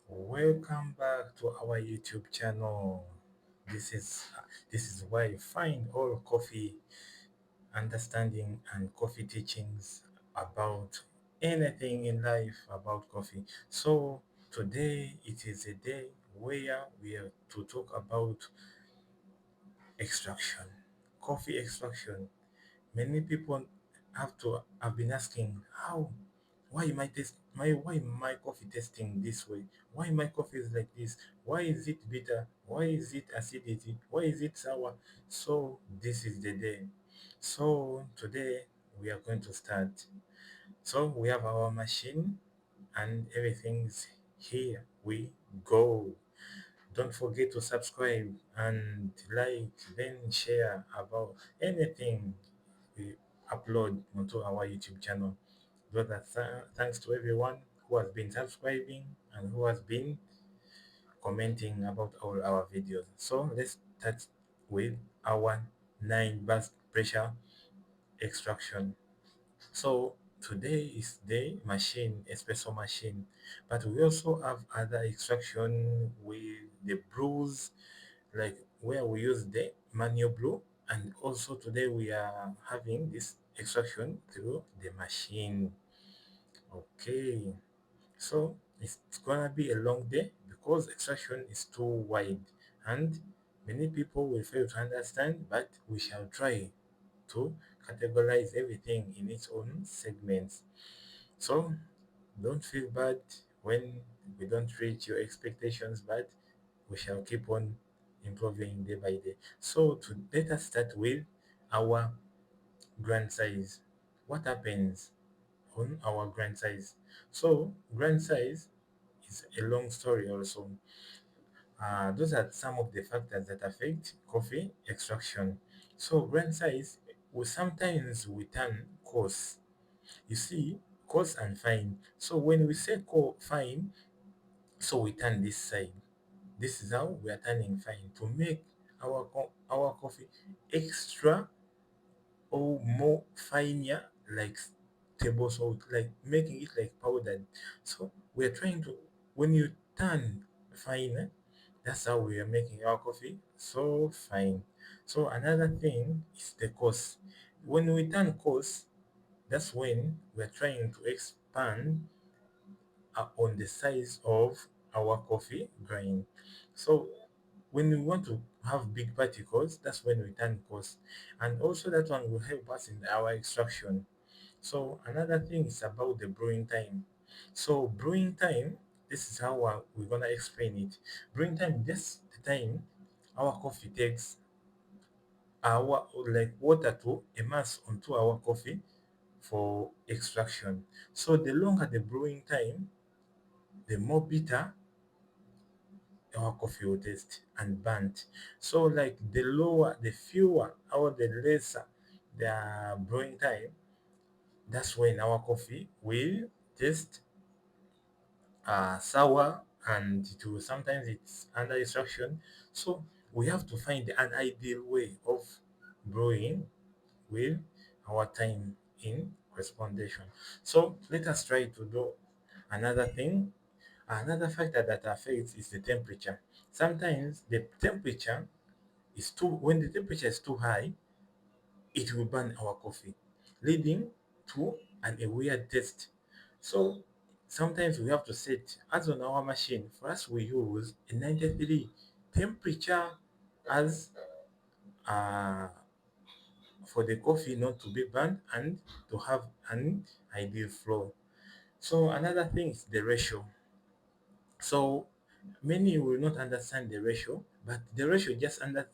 Welcome back to our YouTube channel. This is this is where you find all coffee understanding and coffee teachings about anything in life about coffee. So today it is a day where we are to talk about extraction, coffee extraction. Many people have been asking how, why my coffee tasting this way? Why my coffee is like this? Why is it bitter? Why is it acidity? Why is it sour? So this is the day. So today we are going to start. So we have our machine and everything's here. We go. Don't forget to subscribe and like, then share about anything we upload onto our YouTube channel. Thanks to everyone who has been subscribing and who has been commenting about all our videos. So let's start with our 9 burst pressure extraction. So today is the machine, espresso machine, but we also have other extraction with the brews, like where we use the manual brew, and also today we are having this extraction through the machine. Okay, so it's gonna be a long day because extraction is too wide and many people will fail to understand, but we shall try to categorize everything in its own segments. So don't feel bad when we don't reach your expectations, but we shall keep on improving day by day. So let us start with our grand size. What happens on our grand size? So grand size is a long story also. Those are some of the factors that affect coffee extraction. So grand size will sometimes we turn coarse. You see, coarse and fine. So when we say fine, so we turn this side. This is how we are turning fine to make our coffee extra or more finer, like table salt, like making it like powdered. So we are trying to, when you turn fine, that's how we are making our coffee so fine. So another thing is the cost. When we turn cost, that's when we're trying to expand on the size of our coffee grind. So when we want to have big particles, that's when we turn coarse. And also that one will help us in our extraction. So another thing is about the brewing time. So brewing time, this is how we're gonna explain it. Brewing time, this the time our coffee takes our like water to immerse onto our coffee for extraction. So the longer the brewing time, the more bitter our coffee will taste and burnt. So like the lower, the fewer or the lesser the brewing time, that's when our coffee will taste sour and it will sometimes it's under extraction. So we have to find an ideal way of brewing with our time in correspondence. So let us try to do another thing. Another factor that affects is the temperature. Sometimes the temperature is too, when the temperature is too high, it will burn our coffee, leading to a weird taste. So sometimes we have to set, as on our machine, for us we use a 93 temperature as uh, for the coffee not to be burned and to have an ideal flow. So another thing is the ratio. So many will not understand the ratio, but the ratio just under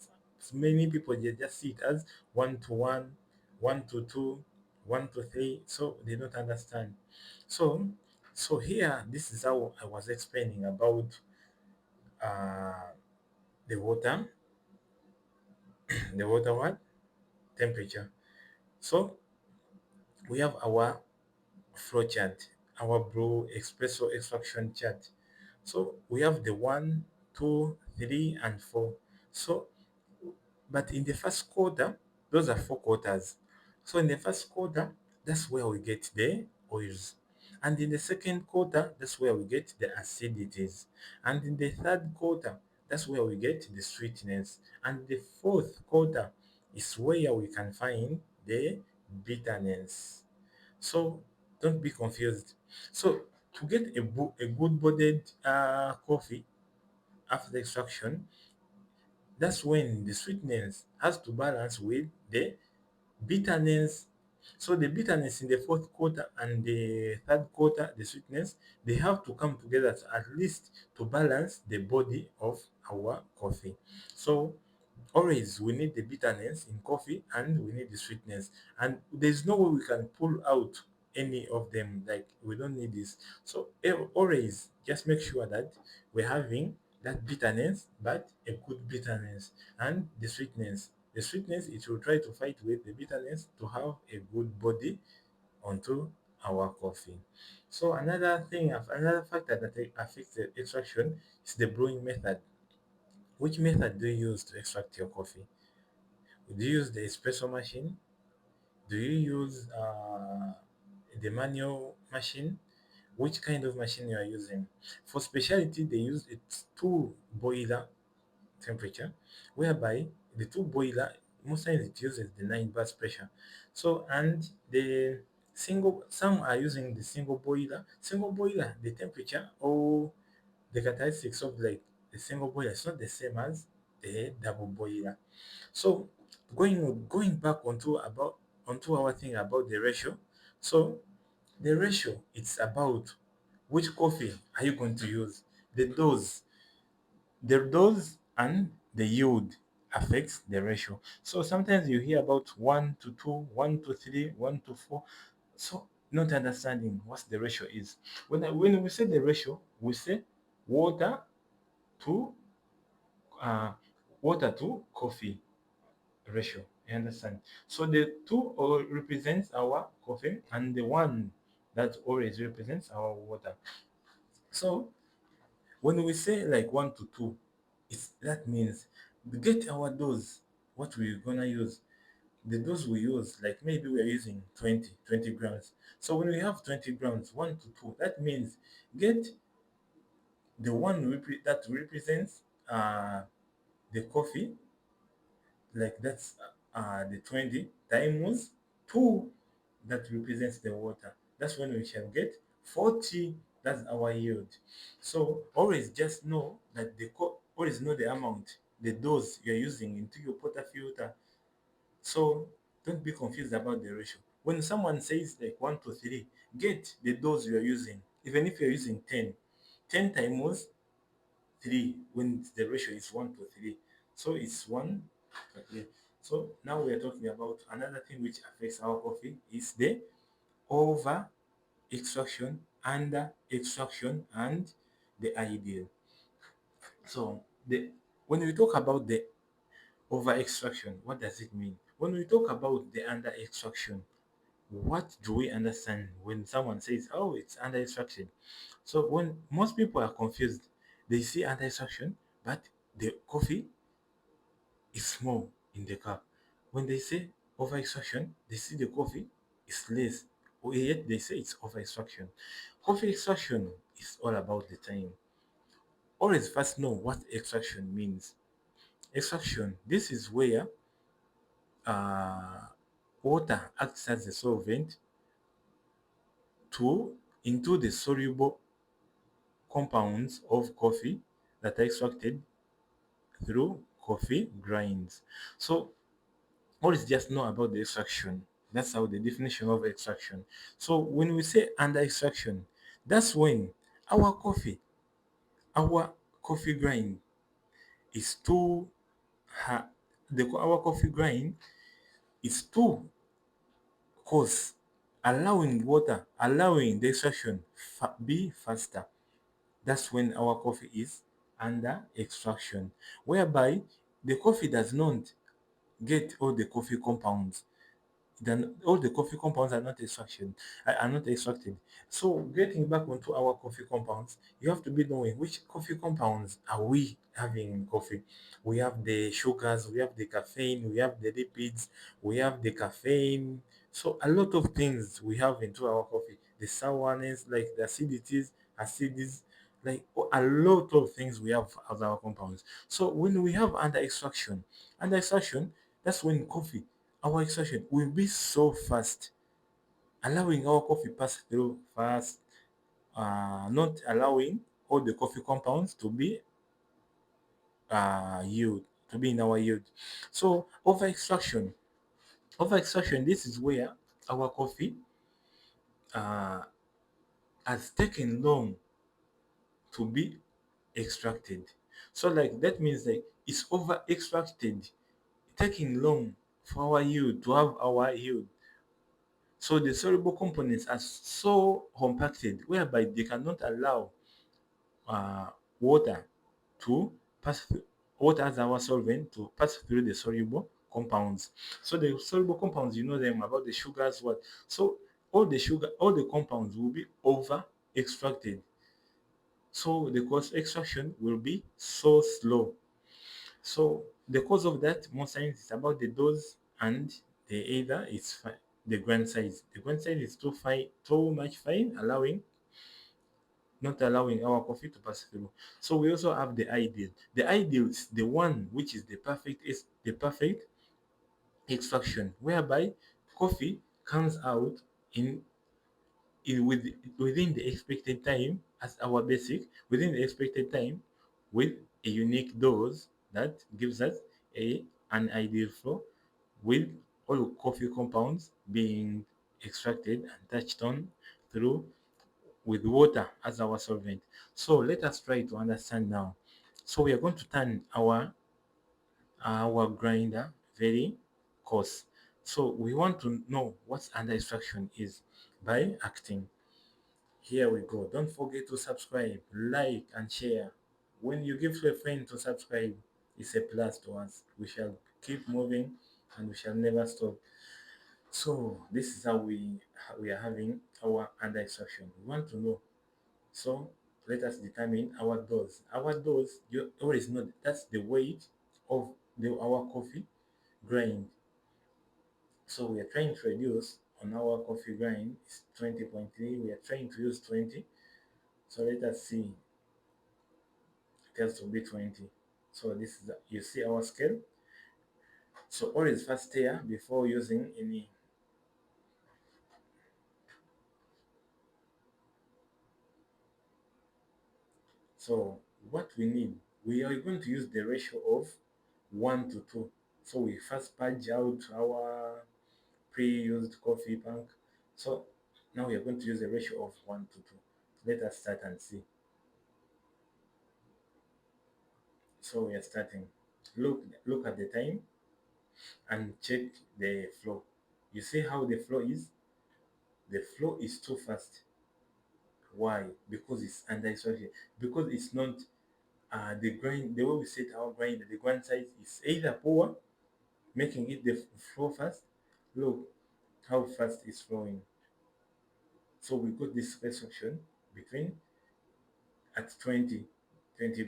many people they just see it as 1 to 1, 1 to 2, 1 to 3. So they don't understand. So here this is how I was explaining about uh, the water, the water what temperature. So we have our flow chart, our brew espresso extraction chart. So we have the 1, 2, 3, and 4. So, but in the first quarter, those are 4 quarters. So in the first quarter, that's where we get the oils. And in the second quarter, that's where we get the acidities. And in the third quarter, that's where we get the sweetness. And the fourth quarter is where we can find the bitterness. So don't be confused. So to get a good bodied coffee after extraction, that's when the sweetness has to balance with the bitterness. So the bitterness in the fourth quarter and the third quarter, the sweetness, they have to come together at least to balance the body of our coffee. So always we need the bitterness in coffee and we need the sweetness, and there's no way we can pull out any of them, like we don't need this. So always just make sure that we're having that bitterness, but a good bitterness, and the sweetness, it will try to fight with the bitterness to have a good body onto our coffee. So another factor that affects the extraction is the brewing method. Which method do you use to extract your coffee? Do you use the espresso machine? Do you use the manual machine? Which kind of machine you are using? For specialty, they use a two boiler temperature, whereby the two boiler, most times it uses the 9 bars pressure. So and the single, some are using the single boiler. Single boiler, the temperature or the characteristics of like the single boiler is not the same as the double boiler. So going back onto our thing about the ratio. So the ratio, it's about which coffee are you going to use. The dose, and the yield affects the ratio. So sometimes you hear about 1 to 2, 1 to 3, 1 to 4. So not understanding what the ratio is. When we say the ratio, we say water to uh, water to coffee ratio. You understand? So the two all represents our coffee, and the one that always represents our water. So when we say like 1 to 2, that means we get our dose, what we're gonna use. The dose we use, like maybe we're using 20 grams. So when we have 20 grams, 1 to 2, that means get the one that represents the coffee, like that's the 20 times 2 that represents the water. That's when we shall get 40. That's our yield. So always just know that always know the amount, the dose you're using into your portafilter. So don't be confused about the ratio. When someone says like 1 to 3, get the dose you're using. Even if you're using 10 times 3, when the ratio is 1 to 3, so it's 1. Okay. So now we are talking about another thing which affects our coffee is the over extraction, under extraction, and the ideal. So when we talk about the over extraction, what does it mean? When we talk about the under extraction, what do we understand when someone says, oh, it's under extraction? So when most people are confused, they see under extraction, but the coffee is small in the cup. When they say over extraction, they see the coffee is less, or yet they say it's over extraction. Coffee extraction is all about the time. Always first know what extraction means. Extraction, this is where uh, water acts as a solvent to into the soluble compounds of coffee that are extracted through coffee grinds. So always just know about the extraction. That's how the definition of extraction. So when we say under extraction, that's when our coffee, our coffee grind is too ha- our coffee grind is too coarse, allowing the extraction be faster. That's when our coffee is under extraction, whereby the coffee does not get all the coffee compounds. Then all the coffee compounds are not extracted. So getting back onto our coffee compounds, you have to be knowing which coffee compounds are we having in coffee. We have the sugars, we have the caffeine, we have the lipids, we have the caffeine. So a lot of things we have into our coffee. the sourness, like the acidities, like a lot of things we have as our compounds. So when we have under extraction, that's when coffee, our extraction will be so fast, allowing our coffee pass through fast, not allowing all the coffee compounds to be yield to be in our yield. So over extraction, this is where our coffee uh, has taken long to be extracted. So like that means like it's over extracted, taking long for our yield to have our yield. So the soluble components are so compacted whereby they cannot allow uh, water to pass through, water as our solvent to pass through the soluble compounds. So the soluble compounds, you know them about the sugars, what? So all the compounds will be over extracted. So the cost extraction will be so slow. So the cause of that most times is about the dose and the either the grain size. The grain size is too fine, too much fine, not allowing our coffee to pass through. So we also have the ideal. The ideal is the one which is the perfect extraction, whereby coffee comes out in within the expected time as our basic, within the expected time, with a unique dose that gives us an ideal flow, with all coffee compounds being extracted and touched on through with water as our solvent. So let us try to understand now. So we are going to turn our grinder very coarse. So we want to know what under extraction is by acting. Here we go. Don't forget to subscribe, like, and share. When you give to a friend to subscribe, it's a plus to us. We shall keep moving and we shall never stop. So this is how we are having our under extraction. We want to know. So let us determine our dose. Our dose, you always know that's the weight of our coffee grind. So we are trying to reduce on our coffee grind is 20.3. We are trying to use 20. So let us see. It has to be 20. So this is you see our scale. So always first stir before using any. So what we need, we are going to use the ratio of 1 to 2. So we first purge out our pre-used coffee punk. So now we are going to use a ratio of 1 to 2. Let us start and see. So we are starting. Look at the time and check the flow. You see how the flow is? The flow is too fast. Why? Because it's under extraction. Because it's not the way we set our grind, the grind size is either poor, making it the flow fast. Look how fast it's flowing. So we got this extraction between at 20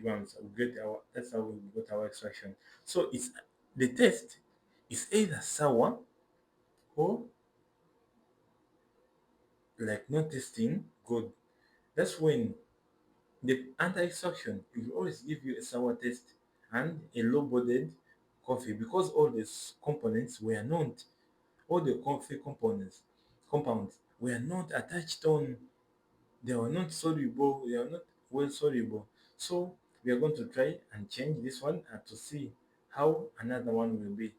grams. We get our That's how we got our extraction. So it's the taste is either sour or like not tasting good. That's when the anti-extraction will always give you a sour taste and a low-bodied coffee because all these components were not all the coffee compounds were not attached on. They were not soluble. They are not well soluble. So we are going to try and change this one and to see how another one will be.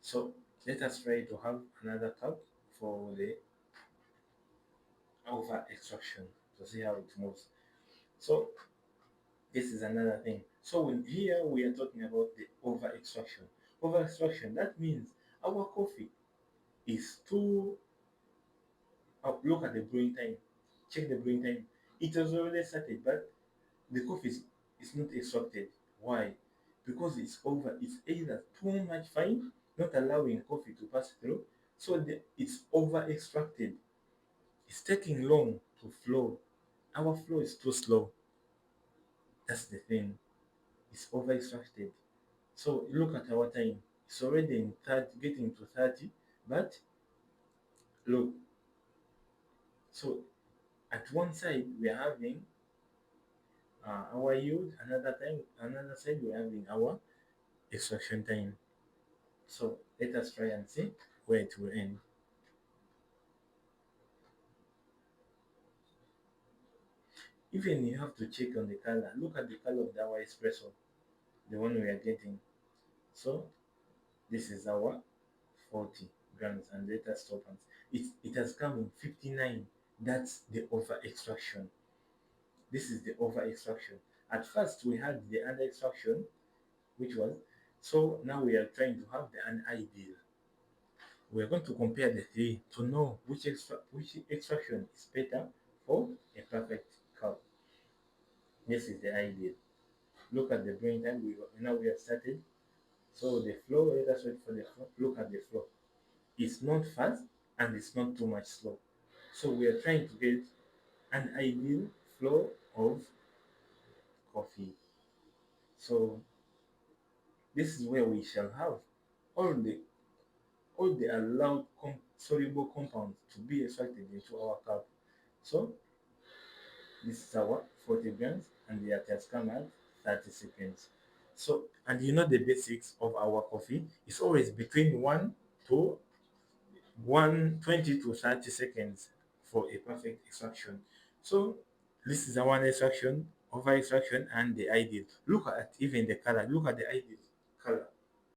So let us try to have another cup for the over extraction to see how it moves. So this is another thing. So here we are talking about the over extraction. Over extraction, that means our coffee is too. Look at the brewing time. Check the brewing time. It has already started, but the coffee is not extracted. Why? Because it's over. It's either too much fine, not allowing coffee to pass through, so it's over extracted. It's taking long to flow. Our flow is too slow. That's the thing. It's over extracted. So look at our time. It's already in 30, getting to 30, but look. So at one side we are having our yield, another side we are having our extraction time. So let us try and see where it will end. Even you have to check on the color. Look at the color of our espresso, the one we are getting. So this is our 40 grams, and let us stop and it has come in 59. That's the over extraction. This is the over extraction. At first we had the under extraction, which was, so now we are trying to have the unideal. We are going to compare the three to know which extraction is better for a perfect cup. This is the ideal. Look at the brewing time. Now we have started. So the flow, let us wait for the flow. Look at the flow. It's not fast and it's not too much slow. So we are trying to get an ideal flow of coffee. So this is where we shall have all the all the allowed soluble compounds to be extracted into our cup. So this is our 40 grams, and the has come at 30 seconds. So, and you know the basics of our coffee is always between 120 to 30 seconds for a perfect extraction. So this is the one extraction, over extraction, and the ideal. Look at even the color. Look at the ideal color.